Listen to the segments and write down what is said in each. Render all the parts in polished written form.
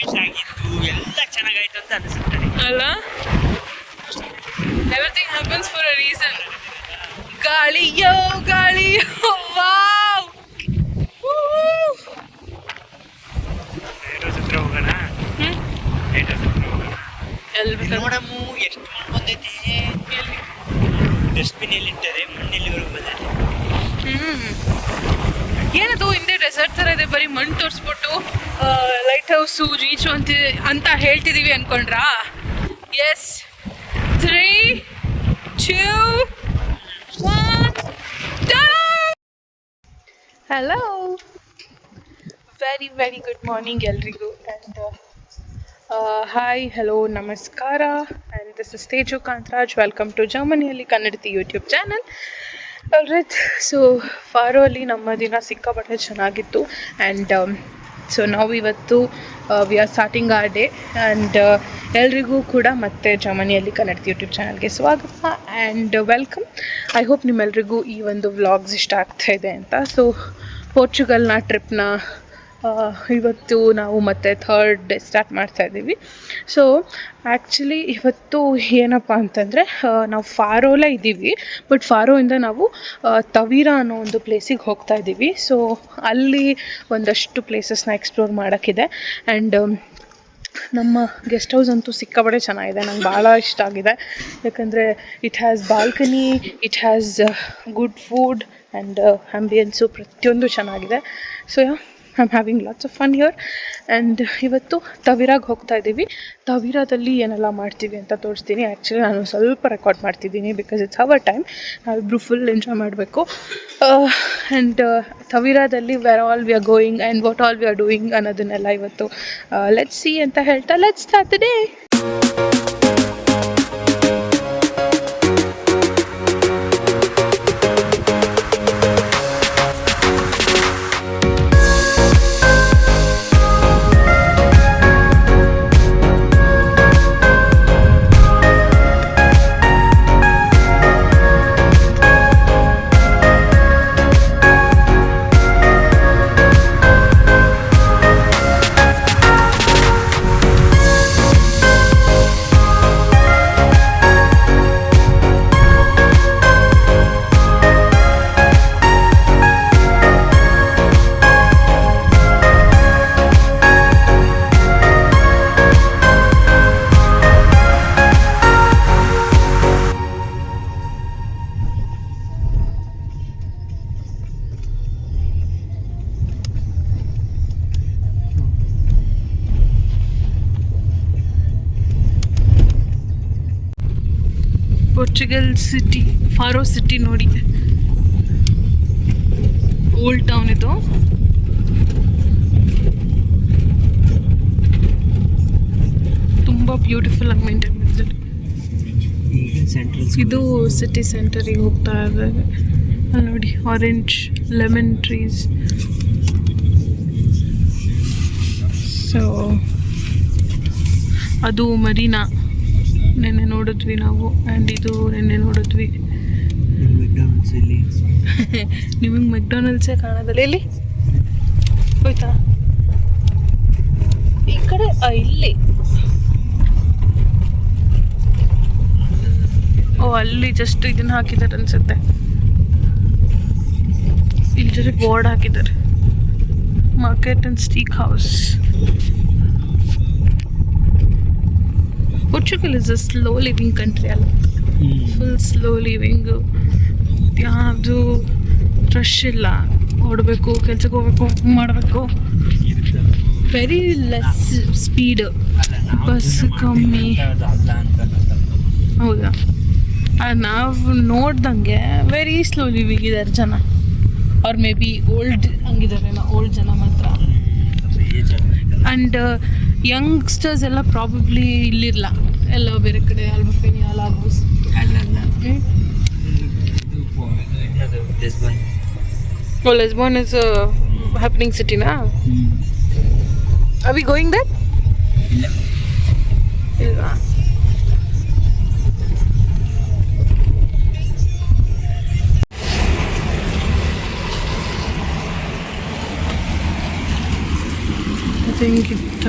Place ಆಗಿತ್ತು ಎಲ್ಲ ಚೆನ್ನಾಗಾಯ್ತು ಅಂತ ಅನಿಸುತ್ತೆ ಅಲ್ಲ. Everything happens for a reason. ಗಾಳಿಯೋ ಗಾಳಿಯೋ ವಾವ್. ಲೈಟ್ ಹೌಸ್ ಹತ್ರ ಹೋಗೋಣ. ಲೈಟ್ ಹೌಸ್ ಹತ್ರ ಹೋಗೋಣ. ಎಲ್ಲಿ ನೋಡಮ್ಮು ಎಷ್ಟು ಮಣ್ಣು ಬಂದೈತೆ. ಡಸ್ಟ್ಬಿನ್ ಎಲ್ಲಿಟ್ಟರೆ ಮಣ್ಣೆಲ್ಲಿವರೆಗೂ ಬಂದೈತೆ. ಏನದು ಹಿಂದೆ ರೆಸಾರ್ಟ್ ಥರ ಇದೆ, ಬರೀ ಮಣ್ಣು ತೋರಿಸ್ಬಿಟ್ಟು ಲೈಟ್ ಹೌಸು ರೀಚು ಅಂತ ಹೇಳ್ತಿದ್ದೀವಿ ಅಂದ್ಕೊಂಡ್ರಾ? Yes, 3, 2, 1 hello, very very good morning ಎಲ್ರಿಗೂ. ಆ್ಯಂಡ್ ಹಾಯ್, ಹಲೋ, ನಮಸ್ಕಾರ. And this is Teju Kantharaj. Welcome to ಜರ್ಮನಿಯಲ್ಲಿ ಕನ್ನಡತಿ YouTube channel. Alright, so Faro ಅಲ್ಲಿ ನಮ್ಮ ದಿನ ಸಿಕ್ಕಾಪಟ್ಟೆ ಚೆನ್ನಾಗಿತ್ತು. ಆ್ಯಂಡ್ ಸೊ ನಾವು ಇವತ್ತು we are starting our day. And ಎಲ್ರಿಗೂ ಕೂಡ ಮತ್ತೆ ಜರ್ಮನಿಯಲ್ಲಿ ಕನ್ನಡತಿ ಯೂಟ್ಯೂಬ್ ಚಾನಲ್ಗೆ ಸ್ವಾಗತ ಆ್ಯಂಡ್ ವೆಲ್ಕಮ್. ಐ ಹೋಪ್ ನಿಮ್ಮೆಲ್ರಿಗೂ ಈ ಒಂದು ವ್ಲಾಗ್ಸ್ ಇಷ್ಟ ಆಗ್ತಾಯಿದೆ ಅಂತ. ಸೊ ಪೋರ್ಚುಗಲ್ನ ಟ್ರಿಪ್ನ ಇವತ್ತು ನಾವು ಮತ್ತೆ ಥರ್ಡ್ ಡೇ ಸ್ಟಾರ್ಟ್ ಮಾಡ್ತಾಯಿದ್ದೀವಿ. ಸೊ ಆ್ಯಕ್ಚುಲಿ ಇವತ್ತು ಏನಪ್ಪ ಅಂತಂದರೆ ನಾವು ಫಾರೋಲೇ ಇದ್ದೀವಿ, ಬಟ್ ಫಾರೋಯಿಂದ ನಾವು ತವೀರಾ ಅನ್ನೋ ಒಂದು ಪ್ಲೇಸಿಗೆ ಹೋಗ್ತಾ ಇದ್ದೀವಿ. ಸೊ ಅಲ್ಲಿ ಒಂದಷ್ಟು ಪ್ಲೇಸಸ್ನ ಎಕ್ಸ್ಪ್ಲೋರ್ ಮಾಡೋಕ್ಕಿದೆ. ಆ್ಯಂಡ್ ನಮ್ಮ ಗೆಸ್ಟ್ ಹೌಸ್ ಅಂತೂ ಸಿಕ್ಕಾಪಟ್ಟೆ ಚೆನ್ನಾಗಿದೆ, ನಂಗೆ ಭಾಳ ಇಷ್ಟ ಆಗಿದೆ. ಯಾಕಂದರೆ it has balcony, it has good food and ambience ಪ್ರತಿಯೊಂದು ಚೆನ್ನಾಗಿದೆ. So I am having lots of fun here. And ಇವತ್ತು ತವೀರಾಗೆ ಹೋಗ್ತಾ ಇದ್ದೀವಿ. ತವೀರಾದಲ್ಲಿ ಏನೆಲ್ಲ ಮಾಡ್ತೀವಿ ಅಂತ ತೋರಿಸ್ತೀನಿ. ಆ್ಯಕ್ಚುಲಿ ನಾನು ಸ್ವಲ್ಪ ರೆಕಾರ್ಡ್ ಮಾಡ್ತಿದ್ದೀನಿ ಬಿಕಾಸ್ ಇಟ್ಸ್ ಅವರ್ ಟೈಮ್. ನಾವಿಬ್ಬರು ಫುಲ್ ಎಂಜಾಯ್ ಮಾಡಬೇಕು. ಆ್ಯಂಡ್ ತವೀರಾದಲ್ಲಿ where all we are going and what all we are doing ಅನ್ನೋದನ್ನೆಲ್ಲ ಇವತ್ತು ಲೆಟ್ಸ್ ಸಿ ಅಂತ ಹೇಳ್ತಾ let's start the day. Portugal city, Faro city ನೋಡಿ, ಓಲ್ಡ್ ಟೌನ್ ಇದು. ತುಂಬ ಬ್ಯೂಟಿಫುಲ್ ಆಗಿ ಮೇಂಟೈನ್ ಮಾಡಿದ್ದಾರೆ. ಇದು ಸಿಟಿ ಸೆಂಟರಿಗೆ ಹೋಗ್ತಾ ಇದ್ದಾರೆ. ಅಲ್ಲಿ ನೋಡಿ ಆರೆಂಜ್ ಲೆಮನ್ ಟ್ರೀಸ್. ಸೊ ಅದು ಮರೀನಾ ನೆನ್ನೆ ನೋಡಿದ್ವಿ ನಾವು. ಆ್ಯಂಡ್ ಇದು ನೆನ್ನೆ ನೋಡಿದ್ವಿ. ನಿಮಗೆ ಮೆಕ್ಡೊನಾಲ್ಡ್ಸೇ ಕಾಣೋದಲ್ಲ. ಎಲ್ಲಿ ಹೋಯ್ತಾ? ಈ ಕಡೆ ಇಲ್ಲಿ. ಓ, ಅಲ್ಲಿ ಜಸ್ಟ್ ಇದನ್ನ ಹಾಕಿದ್ದಾರೆ ಅನ್ಸುತ್ತೆ. ಇಲ್ಲಿ ಜೊತೆ ಬೋರ್ಡ್ ಹಾಕಿದ್ದಾರೆ, market and steak house. Portugal is a slow living country ಅಲ್ಲ, ಫುಲ್ ಸ್ಲೋ ಲಿವಿಂಗು. ಯಾವುದು ರಶ್ ಇಲ್ಲ, ಓಡಬೇಕು, ಕೆಲ್ಸಕ್ಕೆ ಹೋಗ್ಬೇಕು, ಮಾಡಬೇಕು. ವೆರಿ ಲೆಸ್ ಸ್ಪೀಡ್, ಬಸ್ ಕಮ್ಮಿ. ಹೌದಾ? ನಾವು ನೋಡ್ದಂಗೆ ವೆರಿ ಸ್ಲೋ ಲಿವಿಂಗ್ ಇದ್ದಾರೆ ಜನ. ಅವ್ರು ಮೇ ಬಿ ಓಲ್ಡ್ ಹಂಗಿದ್ದಾರೆ, ಓಲ್ಡ್ ಜನ ಮಾತ್ರ. ಆ್ಯಂಡ್ ಯಂಗ್ಸ್ಟರ್ಸ್ ಎಲ್ಲ ಪ್ರಾಬಬ್ಲಿ ಇಲ್ಲಿರಲ್ಲ, ಎಲ್ಲ ಬೇರೆ ಕಡೆ ಅಲ್ಬಫೇನಿಯಾ, Lagos. Oh, Lisbon is happening ಸಿಟಿನಾ? Are we going that? ಇಲ್ವಾ? ಹಿಂಗಿತ್ತ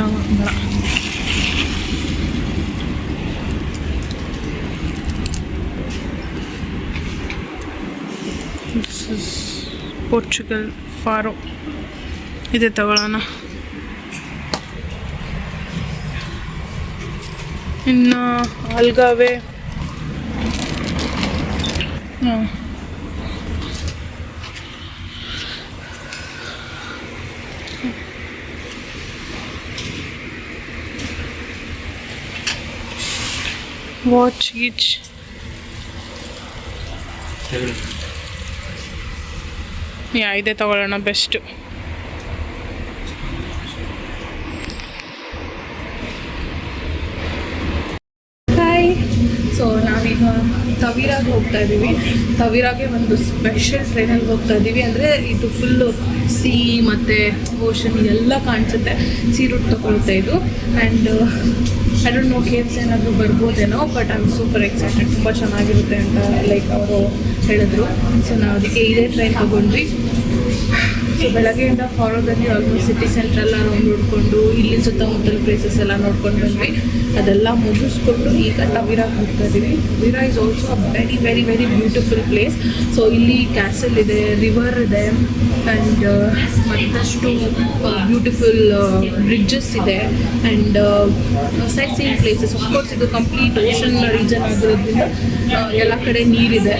ದಿಸ್ ಇಸ್ ಪೋರ್ಚುಗಲ್ ಫಾರೋ. ಇದೆ ತಗೊಳ್ಳೋಣ. ಇನ್ನು ಆಲ್ಗಾವೆ ವಾಚ್ ಈಚ್ ಇದೆ ತಗೊಳ್ಳೋಣ ಬೆಸ್ಟು. ಸೊ ನಾವೀಗ ತವೀರಾಗೆ ಹೋಗ್ತಾ ಇದ್ದೀವಿ. ತವೀರಾಗೆ ಒಂದು ಸ್ಪೆಷಲ್ ಟ್ರೈನಲ್ಲಿ ಹೋಗ್ತಾ ಇದ್ದೀವಿ. ಅಂದರೆ ಇದು ಫುಲ್ಲು ಸೀ ಮತ್ತು ಓಷನ್ ಎಲ್ಲ ಕಾಣಿಸುತ್ತೆ. ಸೀ ರೂಟ್ ತೊಗೊಳುತ್ತೆ ಇದು. And I don't know caves ಏನಾದರೂ ಬರ್ಬೋದೇನೋ, but I am super excited. ತುಂಬ ಚೆನ್ನಾಗಿರುತ್ತೆ ಅಂತ ಲೈಕ್ ಅವರು ಹೇಳಿದ್ರು. ಸೊ ನಾವು ಅದಕ್ಕೆ ಇದೇ ಟ್ರೈನ್ ತೊಗೊಂಡ್ವಿ. ಸೊ ಬೆಳಗ್ಗೆಯಿಂದ ಫಾರೋದಲ್ಲಿ ಆಲ್ಮೋಸ್ಟ್ ಸಿಟಿ ಸೆಂಟ್ರೆಲ್ಲ ರೌಂಡ್ ನೋಡಿಕೊಂಡು ಇಲ್ಲಿ ಸುತ್ತಮುತ್ತಲ ಪ್ಲೇಸಸ್ ಎಲ್ಲ ನೋಡ್ಕೊಂಡು ಬಂದ್ವಿ. ಅದೆಲ್ಲ ಮುಗಿಸ್ಕೊಂಡು ಈಗ ತವೀರಾಗೆ ಹೋಗ್ತಾ ಇದ್ದೀವಿ. Tavira is also a very very very beautiful place. So ಇಲ್ಲಿ ಕ್ಯಾಸಲ್ ಇದೆ, ರಿವರ್ ಇದೆ, ಆ್ಯಂಡ್ ಮತ್ತಷ್ಟು ಬ್ಯೂಟಿಫುಲ್ ಬ್ರಿಡ್ಜಸ್ ಇದೆ, and sightseeing places. Of course ಇದು ಕಂಪ್ಲೀಟ್ ಓಷನ್ ರೀಜನ್ ಆಗಿರೋದ್ರಿಂದ ಎಲ್ಲ ಕಡೆ ನೀರಿದೆ.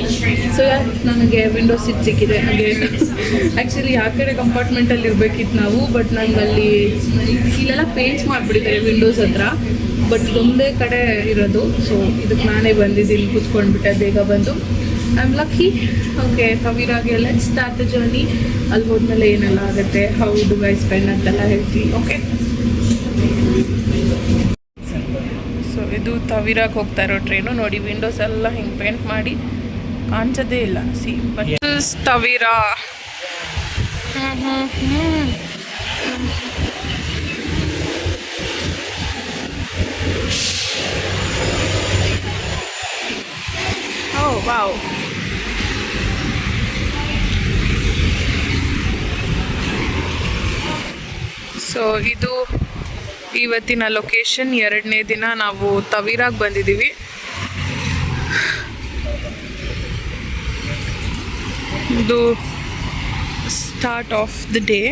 ಸೊ ನನಗೆ ವಿಂಡೋ ಸೀಟ್ ಸಿಕ್ಕಿದೆ. ಹಾಗೆ ಆ್ಯಕ್ಚುಲಿ ಆ ಕಡೆ ಕಂಪಾರ್ಟ್ಮೆಂಟಲ್ಲಿ ಇರಬೇಕಿತ್ತು ನಾವು, ಬಟ್ ನಂಗೆ ಅಲ್ಲಿ ಇಲ್ಲೆಲ್ಲ ಪೇಂಟ್ಸ್ ಮಾಡಿಬಿಟ್ಟಿದ್ದಾರೆ ವಿಂಡೋಸ್ ಹತ್ರ, ಬಟ್ ಇದೊಂದೇ ಕಡೆ ಇರೋದು. ಸೊ ಇದಕ್ಕೆ ನಾನೇ ಬಂದಿದ್ದೀನಿ, ಕೂತ್ಕೊಂಡ್ಬಿಟ್ಟೆ ಬೇಗ ಬಂದು. I am lucky. ಓಕೆ, ತವೀರಾಗೆ ಲೆಟ್ಸ್ ಸ್ಟಾರ್ಟ್ ದ ಜರ್ನಿ. ಅಲ್ಲಿ ಹೋದ್ಮೇಲೆ ಏನೆಲ್ಲ ಆಗುತ್ತೆ, ಹೌ ಡು ಐ ಸ್ಪೆಂಡ್ ಅಂತೆಲ್ಲ ಹೇಳ್ತೀವಿ. ಓಕೆ, ಸೊ ಇದು ತವೀರಾಗೆ ಹೋಗ್ತಾ ಇರೋ ಟ್ರೈನು. ನೋಡಿ ವಿಂಡೋಸ್ ಎಲ್ಲ ಹಿಂಗೆ ಪೇಂಟ್ ಮಾಡಿ ಕಾಣಿಸೋದೇ ಇಲ್ಲ. See but Tavira. Oh wow. So ಇದು ಇವತ್ತಿನ ಲೊಕೇಶನ್. 2ನೇ ದಿನ ನಾವು ತವೀರಾಗೆ ಬಂದಿದ್ದೀವಿ. ಇದು start of the day.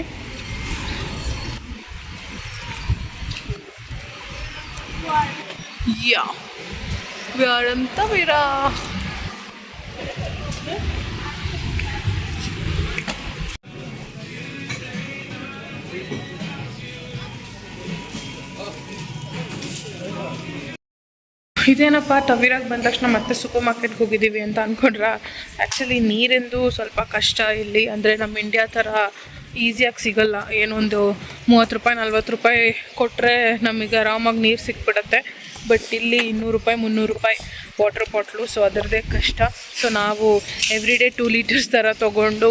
Yeah we are in Tavira. ಇದೇನಪ್ಪ ತವೀರಾಗೆ ಬಂದ ತಕ್ಷಣ ಮತ್ತೆ ಸೂಪರ್ ಮಾರ್ಕೆಟ್ಗೆ ಹೋಗಿದ್ದೀವಿ ಅಂತ ಅಂದ್ಕೊಂಡ್ರ. ಆ್ಯಕ್ಚುಲಿ ನೀರಿಂದು ಸ್ವಲ್ಪ ಕಷ್ಟ ಇಲ್ಲಿ. ಅಂದರೆ ನಮ್ಮ ಇಂಡಿಯಾ ಥರ ಈಸಿಯಾಗಿ ಸಿಗಲ್ಲ. ಏನೊಂದು 30 ರೂಪಾಯಿ 40 ರೂಪಾಯಿ ಕೊಟ್ಟರೆ ನಮಗೆ ಆರಾಮಾಗಿ ನೀರು ಸಿಕ್ಬಿಡುತ್ತೆ. ಬಟ್ ಇಲ್ಲಿ 200 ರೂಪಾಯಿ 300 ರೂಪಾಯಿ ವಾಟರ್ ಬಾಟ್ಲು. ಸೊ ಅದರದ್ದೇ ಕಷ್ಟ. ಸೊ ನಾವು ಎವ್ರಿ ಡೇ 2 ಲೀಟರ್ಸ್ ಥರ ತೊಗೊಂಡು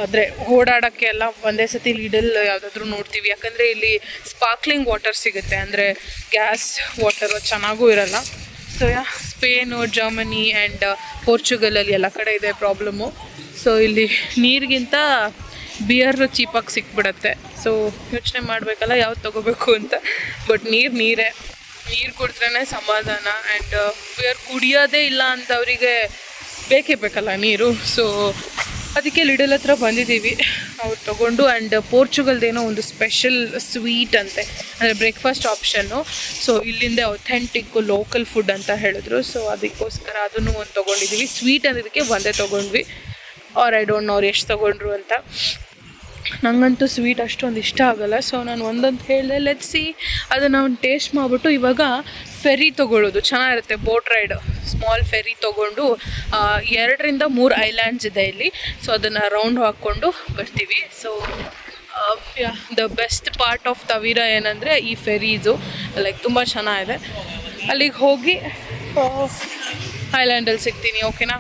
ಆದರೆ ಓಡಾಡೋಕ್ಕೆ ಎಲ್ಲ ಒಂದೇ ಸತಿ ಲೀಡಲ್ ಯಾವುದಾದ್ರೂ ನೋಡ್ತೀವಿ. ಯಾಕಂದರೆ ಇಲ್ಲಿ ಸ್ಪಾರ್ಕ್ಲಿಂಗ್ ವಾಟರ್ ಸಿಗುತ್ತೆ, ಅಂದರೆ ಗ್ಯಾಸ್ ವಾಟರು ಚೆನ್ನಾಗೂ ಇರಲ್ಲ. ಸೊ ಸ್ಪೇನು, ಜರ್ಮನಿ ಆ್ಯಂಡ್ ಪೋರ್ಚುಗಲಲ್ಲಿ ಎಲ್ಲ ಕಡೆ ಇದೆ ಪ್ರಾಬ್ಲಮ್ಮು. ಸೊ ಇಲ್ಲಿ ನೀರಿಗಿಂತ ಬಿಯರ್ ಚೀಪಾಗಿ ಸಿಕ್ಬಿಡತ್ತೆ. ಸೊ ಯೋಚನೆ ಮಾಡಬೇಕಲ್ಲ ಯಾವ್ದು ತೊಗೋಬೇಕು ಅಂತ. ಬಟ್ ನೀರೇ ನೀರು ಕುಡಿದ್ರೇ ಸಮಾಧಾನ. ಆ್ಯಂಡ್ ಬಿಯರ್ ಕುಡಿಯೋದೇ ಇಲ್ಲ ಅಂತವರಿಗೆ ಬೇಕೇ ಬೇಕಲ್ಲ ನೀರು. ಸೊ ಅದಕ್ಕೆ ಲಿಡಲ್ ಹತ್ರ ಬಂದಿದ್ದೀವಿ ಅವ್ರು ತೊಗೊಂಡು. ಆ್ಯಂಡ್ ಪೋರ್ಚುಗಲ್ದೇನೋ ಒಂದು ಸ್ಪೆಷಲ್ ಸ್ವೀಟ್ ಅಂತೆ, ಅಂದರೆ ಬ್ರೇಕ್ಫಾಸ್ಟ್ ಆಪ್ಷನ್ನು. ಸೊ ಇಲ್ಲಿಂದ ಅಥೆಂಟಿಕ್ ಲೋಕಲ್ ಫುಡ್ ಅಂತ ಹೇಳಿದ್ರು. ಸೊ ಅದಕ್ಕೋಸ್ಕರ ಅದನ್ನು ಒಂದು ತೊಗೊಂಡಿದ್ದೀವಿ. ಸ್ವೀಟ್ ಅನ್ನೋದಕ್ಕೆ ಒಂದೇ ತೊಗೊಂಡ್ವಿ. ಆರ್ ಐ ಡೋಂಟ್ ನೋ ಅವ್ರು ಎಷ್ಟು ತೊಗೊಂಡ್ರು ಅಂತ. ನನಗಂತೂ ಸ್ವೀಟ್ ಅಷ್ಟೊಂದು ಇಷ್ಟ ಆಗೋಲ್ಲ. ಸೊ ನಾನು ಒಂದೊಂದು ಹೇಳಿದೆ ಲೆಟ್ಸ್ ಸಿ. ಅದನ್ನು ನಾವು ಟೇಸ್ಟ್ ಮಾಡಿಬಿಟ್ಟು ಇವಾಗ ಫೆರಿ ತೊಗೊಳ್ಳೋದು ಚೆನ್ನಾಗಿರುತ್ತೆ. ಬೋಟ್ ರೈಡ್, ಸ್ಮಾಲ್ ಫೆರಿ ತೊಗೊಂಡು 2 ರಿಂದ 3 ಐಲ್ಯಾಂಡ್ಸ್ ಇದೆ ಇಲ್ಲಿ. ಸೊ ಅದನ್ನು ರೌಂಡ್ ಹಾಕ್ಕೊಂಡು ಬರ್ತೀವಿ. So the best part of Tavira ಏನಂದರೆ ಈ ಫೆರೀಸು ಲೈಕ್ ತುಂಬ ಚೆನ್ನಾಗಿದೆ. ಅಲ್ಲಿಗೆ ಹೋಗಿ ಐಲ್ಯಾಂಡಲ್ಲಿ ಸಿಗ್ತೀನಿ. ಓಕೆನಾ?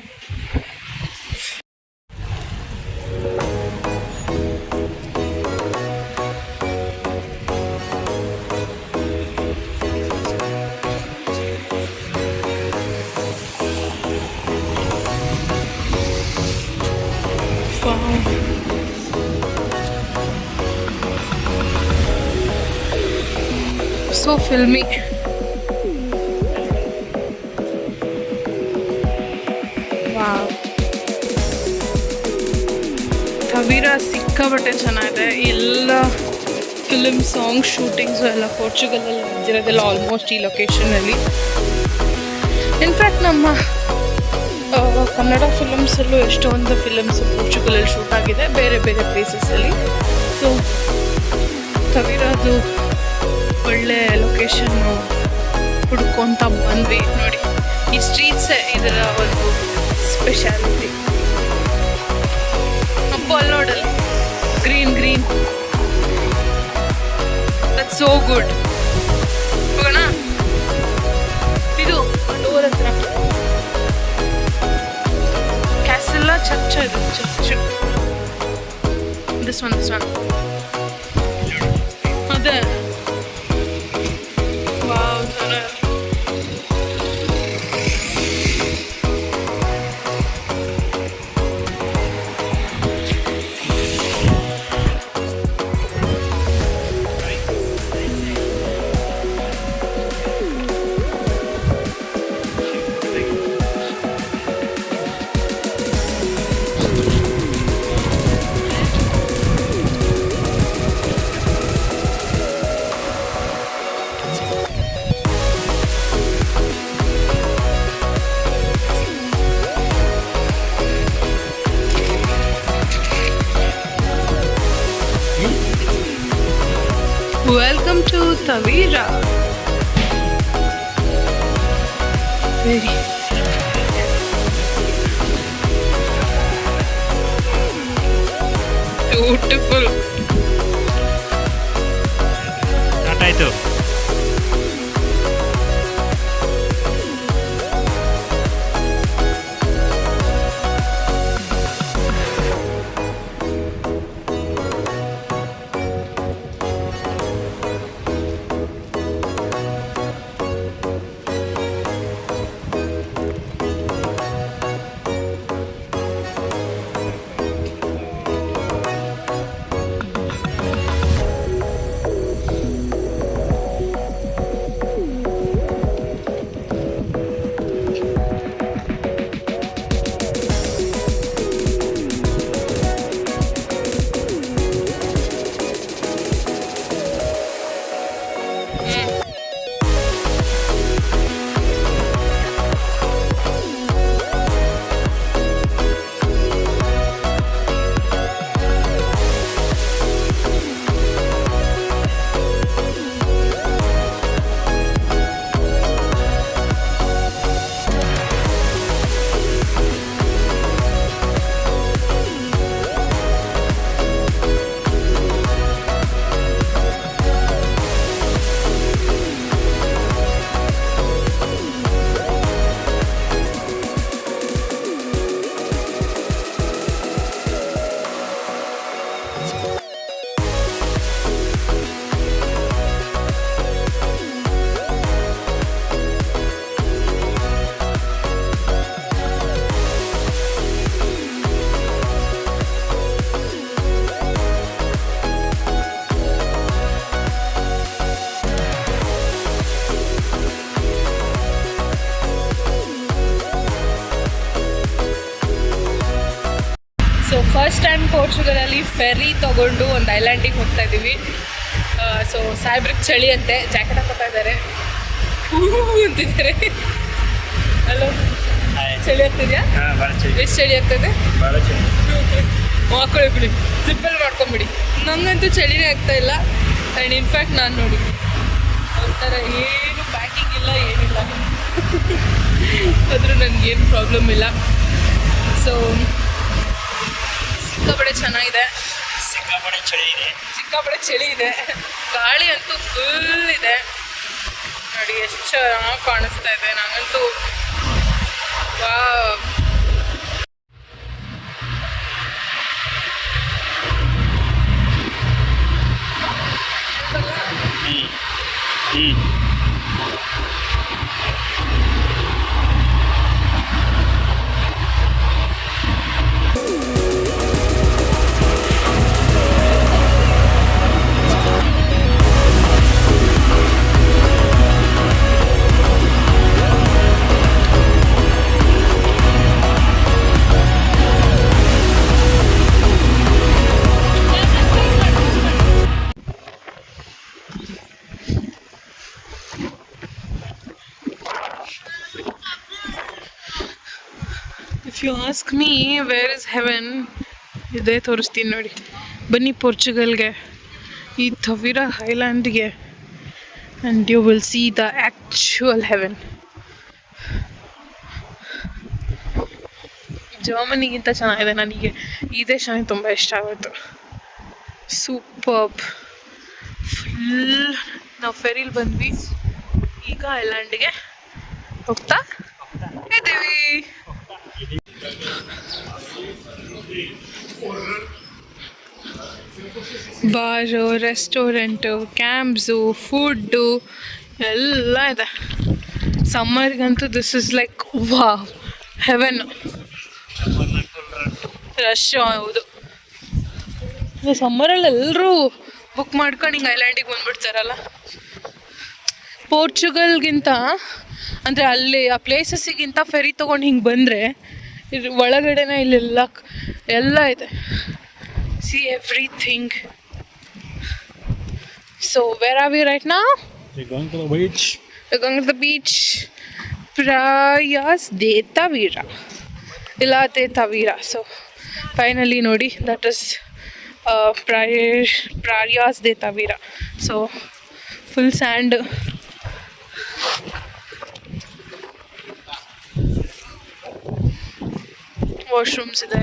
So filmy. ವಾವ್, ತವೀರ ಸಿಕ್ಕಾಬಟ್ಟೆ ಚೆನ್ನಾಗಿದೆ. ಎಲ್ಲ ಫಿಲ್ಮ್ ಸಾಂಗ್ ಶೂಟಿಂಗ್ಸು ಎಲ್ಲ ಪೋರ್ಚುಗಲಲ್ಲಿ ಇದ್ದಿರೋದೆಲ್ಲ ಆಲ್ಮೋಸ್ಟ್ ಈ ಲೊಕೇಶನಲ್ಲಿ. ಇನ್ಫ್ಯಾಕ್ಟ್ ನಮ್ಮ ಕನ್ನಡ ಫಿಲಮ್ಸಲ್ಲೂ ಎಷ್ಟೊಂದು ಫಿಲಮ್ಸು ಪೋರ್ಚುಗಲಲ್ಲಿ ಶೂಟ್ ಆಗಿದೆ, ಬೇರೆ ಬೇರೆ ಪ್ಲೇಸಸಲ್ಲಿ. ಸೊ ತವೀರದು ಒಳ್ಳೆ ಲೊಕೇಶನ್ನು ಹುಡ್ಕೊತ ಬಂದ್ವಿ. ನೋಡಿ, ಈ ಸ್ಟ್ರೀಟ್ಸೇ ಇದರ ಒಂದು ಸ್ಪೆಷಾಲಿಟಿ. ಅಲ್ಲಿ ನೋಡಲ್ಲಿ ಗ್ರೀನ್ ದಟ್ಸ್ ಸೋ ಗುಡ್. ಹೋಗೋಣ, ಇದು ಡೋರ್ ಹತ್ರ ಕ್ಯಾಸಲ್ಲ, ಚರ್ಚ್ ಇದು, ಚರ್ಚ್. ದಿಸ್ ಒನ್ ಅದೇ. Wow, welcome to Tavira. Very beautiful. ಆಯ್ತು. ಸೊ ಫಸ್ಟ್ ಟೈಮ್ ಪೋರ್ಚುಗಲಲ್ಲಿ ಫೆರಿ ತೊಗೊಂಡು ಒಂದು ಐಲ್ಯಾಂಡಿಗೆ ಹೋಗ್ತಾ ಇದ್ದೀವಿ. ಸೊ ಸಾಹೇಬ್ರಿಗೆ ಚಳಿ ಅಂತೆ, ಜಾಕೆಟ್ ಹಾಕೋತಾ ಇದ್ದಾರೆ, ಅಂತಿದ್ದಾರೆ. ಹಲೋ, ಚಳಿ ಆಗ್ತಿದ್ಯಾ? ಎಷ್ಟು ಚಳಿ ಆಗ್ತದೆ? ಹಾಕೊಳ್ಳಿ ಬಿಡಿ, ಸಿಂಪಲ್ ಮಾಡ್ಕೊಂಬಿಡಿ. ನನಗಂತೂ ಚಳಿನೇ ಆಗ್ತಾ ಇಲ್ಲ. ಆ್ಯಂಡ್ ಇನ್ಫ್ಯಾಕ್ಟ್ ನಾನು ನೋಡಿ ಒಂಥರ ಏನು ಪ್ಯಾಕಿಂಗ್ ಇಲ್ಲ, ಏನಿಲ್ಲ, ಆದರೂ ನನಗೇನು ಪ್ರಾಬ್ಲಮ್ ಇಲ್ಲ. ಸೊ ಸಿಕ್ಕಾಪಟ್ಟೆ ಚೆನ್ನಾಗಿದೆ, ಸಿಕ್ಕಾಪಟ್ಟೆ ಚಳಿ ಇದೆ, ಗಾಳಿ ಅಂತೂ ಫುಲ್ ಇದೆ. ನೋಡಿ ಎಷ್ಟು ಚೆನ್ನಾಗಿ ಕಾಣಿಸ್ತಾ ಇದೆ. ನನಗಂತೂ wow. If you ask me where is heaven, ಇದೇ ತೋರಿಸ್ತೀನಿ ನೋಡಿ. ಬನ್ನಿ ಪೋರ್ಚುಗಲ್ಗೆ, ಈ ಥವಿರಾ ಐಲ್ಯಾಂಡ್ಗೆ, and you will see the actual heaven. ಜರ್ಮನಿಗಿಂತ ಚೆನ್ನಾಗಿದೆ. ನನಗೆ ಈ ದೇಶ ನನಗೆ ತುಂಬ ಇಷ್ಟ ಆಗೋಯ್ತು. ಸೂಪರ್ಬ್. ಫುಲ್ ನಾವು ಫೆರಿಲಿ ಬಂದ್ವಿ, ಈಗ ಐಲ್ಯಾಂಡ್ಗೆ ಹೋಗ್ತಾ ಇದ್ದೀವಿ. ಬಾರು, ರೆಸ್ಟೋರೆಂಟು, ಕ್ಯಾಂಪ್ಸು, ಫುಡ್ಡು ಎಲ್ಲ ಇದೆ. ಸಮ್ಮರ್ಗಂತೂ this is like wow, heaven. Rush ಹೌದು. ಸಮ್ಮರಲ್ಲಿ ಎಲ್ಲರೂ ಬುಕ್ ಮಾಡ್ಕೊಂಡು ಹಿಂಗೆ ಐಲ್ಯಾಂಡಿಗೆ ಬಂದ್ಬಿಡ್ತಾರಲ್ಲ. ಪೋರ್ಚುಗಲ್ಗಿಂತ ಅಂದರೆ ಅಲ್ಲಿ ಆ ಪ್ಲೇಸಸ್ಸಿಗಿಂತ ಫೆರಿ ತೊಗೊಂಡು ಹಿಂಗೆ ಬಂದರೆ ಒಳಗಡೆನೇ ಇಲ್ಲೆಲ್ಲ ಎಲ್ಲ ಇದೆ. See everything. So where are we right now? We're going to the beach. We're going to the beach. Prayas de Tavira. Ila de Tavira. So finally ನೋಡಿ, that is Prayas de Tavira. So full sand. Washrooms ಇದೆ,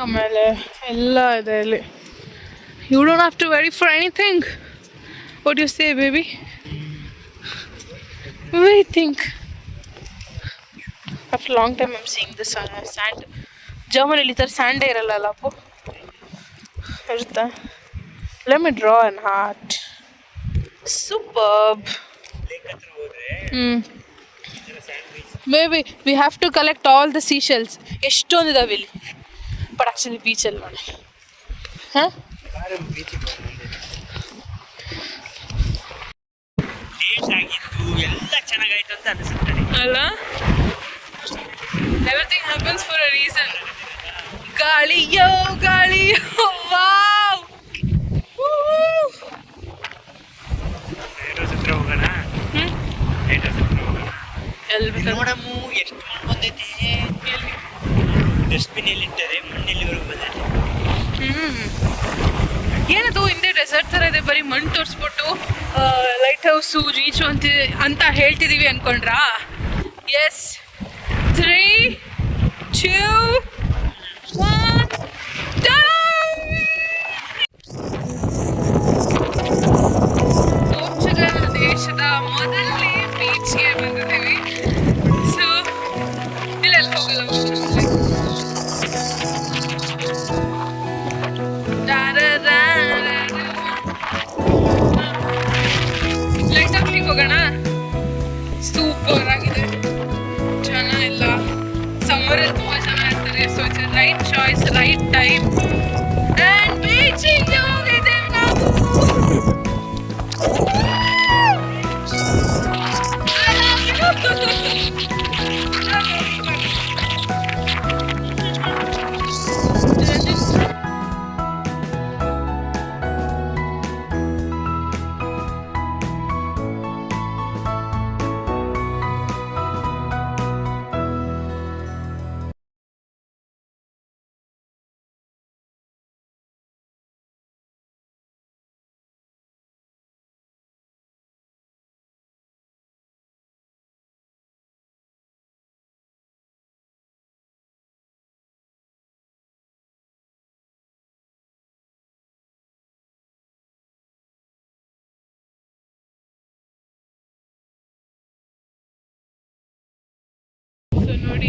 ಆಮೇಲೆ ಎಲ್ಲ ಇದೆ ಇಲ್ಲಿ. You don't have to worry for anything. What you say baby? We think after long time I'm seeing this sand. ಜರ್ಮನಿಲಿ ಈ ಥರ ಸ್ಯಾಂಡೇ ಇರಲ್ಲ ಅಪ್ಪು, ಇರುತ್ತಾ? Let me draw an heart. Superb. Maybe we have to collect all the seashells. ಎಷ್ಟೊಂದು ಇದಾವೆ ಇಲ್ಲಿ, but actually ಬೀಚಲ್ಲಿ ಮಾಡಿ. ಹಾಂ, ಎಲ್ಲ ಚೆನ್ನಾಗಾಯ್ತು ಅಂತ ಅನಿಸುತ್ತೆ ಅಲ್ಲ? Everything happens for a reason. ಗಾಳಿಯೋ ಗಾಳಿಯೋ, ವಾವ್. ಹೋಗೋಣ. ಎಲ್ಲಿ ನೋಡಮ್ಮು ಎಷ್ಟು ಮಣ್ಣು ಬಂದೈತಿ. ಡಸ್ಟ್ಬಿನ್ ಎಲ್ಲಿಟ್ಟರೆ ಮಣ್ಣೆಲ್ಲಿವರೆಗೂ ಬಂದೈತಿ. ಏನದು ಹಿಂದೆ ಡೆಸರ್ಟ್ ಥರ ಇದೆ, ಬರೀ ಮಣ್ಣು ತೋರಿಸ್ಬಿಟ್ಟು ಲೈಟ್ ಹೌಸು ರೀಚು ಅಂತ ಹೇಳ್ತಿದ್ದೀವಿ ಅಂದ್ಕೊಂಡ್ರಾ? ಎಸ್. 3, 2, 1 ಪೋರ್ಚುಗಲ್ ದೇಶದ ಮೊದಲನೇ ಬೀಚ್ಗೆ ಬಂದಿದ್ದೀವಿ. ಸೊ ಇಲ್ಲೆಲ್ಲ ಹೋಗಲ್ಲ. ಲೈಟ್ ಹೌಸಿಗೆ ಹೋಗೋಣ. ಸೂಪರ್ ಆಗಿದೆ, ಜನ ಎಲ್ಲ ಸಮ್ಮರಲ್ಲಿ ತುಂಬ ಜನ ಇರ್ತಾರೆ. So it's right choice, right time. And ಬೀಚಿಗೆ ಹೋಗಿದ್ದೇವೆ ನಾವು. ಸೊ ನೋಡಿ,